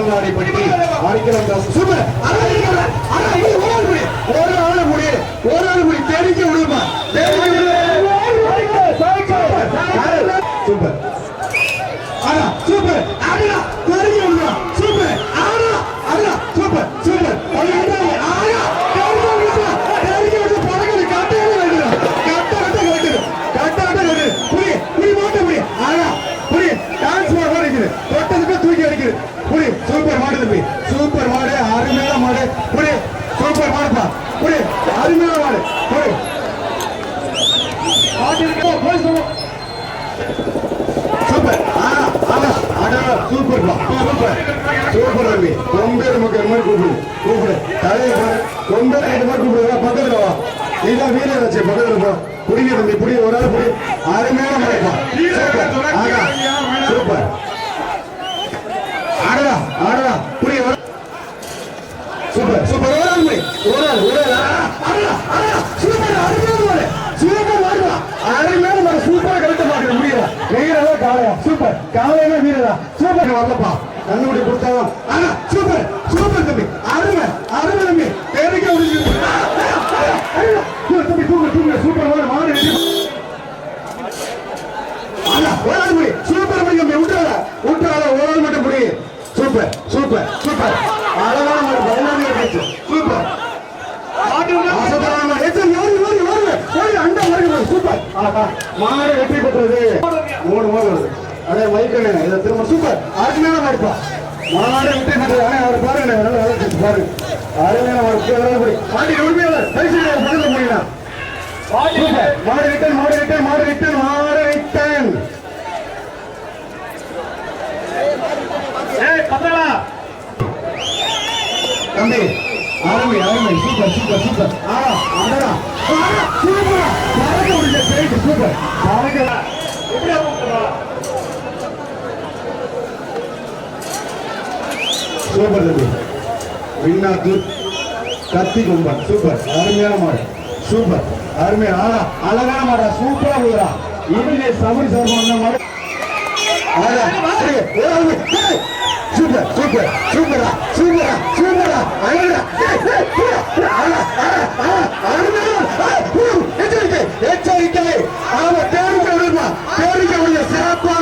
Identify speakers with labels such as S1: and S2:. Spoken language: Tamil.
S1: அலங்காடி பட்டி அடிக்கலாம் சூப்பர் ஒரு ஆளு முடி தெரிஞ்சு விடுமா சூப்பர் ஆனா சூப்பர் ஆனா தெரிஞ்சு விடுமா சூப்பர் ஆனா ஆனா சூப்பர் சூப்பர் சூப்பர் மாடு தம்பி சூப்பர் மாடு அருமையான மாடு புடி சூப்பர் மாடுப்பா புடி அருமையான மாடு புடி சூப்பர் சூப்பர் சூப்பர் சூப்பர் தம்பி கொம்பேர் மக்கள் மாதிரி கூப்பிடு தலையை கொம்பேர் மாதிரி கூப்பிடுவா பக்கத்துல வா இதான் வீரர் வச்சு பக்கத்துல போ புடிங்க தம்பி புடி ஒரு ஆள் புடி அருமையான மாடுப்பா சூப்பர் ஆடா ஆடா புரிய சூப்பர் சூப்பர் ஒரு ஆள் சூப்பர் அருமையான மாடு சூப்பரா கரெக்டா மாடு முடியல வீரரா காளையா சூப்பர் காளையா வீரரா சூப்பர் வரலப்பா கண்ணுடி கொடுத்தாங்க ஆனா சூப்பர் சூப்பர் தம்பி அருமை தம்பி பேருக்கே தம்பி தூங்க சூப்பர் மாடு ஒரு ஆள் முடி சூப்பர் முடி தம்பி விட்டுறாத ஒரு ஆள் மட்டும் முடி சூப்பர் சூப்பர் சூப்பர் அழகான மாடு பதினாறு பேச்சு சூப்பர் சூப்பர் மாடு வெற்றி பெற்றது 3 வருது அதே மைக்கண்ண இதை திரும்ப சூப்பர் அருமையான மாடுப்பா மாடு வெற்றி பெற்றது அவர் பாருங்க பாருங்க அருமையான மாடு பாண்டி உண்மையாளர் பக்கத்துல முடியல மாடு ரிட்டன் தம்பி அருமை சூப்பர் சூப்பர் சூப்பர் தம்பி விண்ணாத்தூர் கத்தி கும்பன் சூப்பர் அருமையான மாடு சூப்பர் அருமையா அழகான மாடா சூப்பரா போகிறா இவங்க சபரி சர்மா மாடு சூப்பர் சூப்பர் சூப்பரா சூப்பரா சூப்பரா எச்சரிக்கை ஆமா தேடிக்க விடுமா சிறப்பா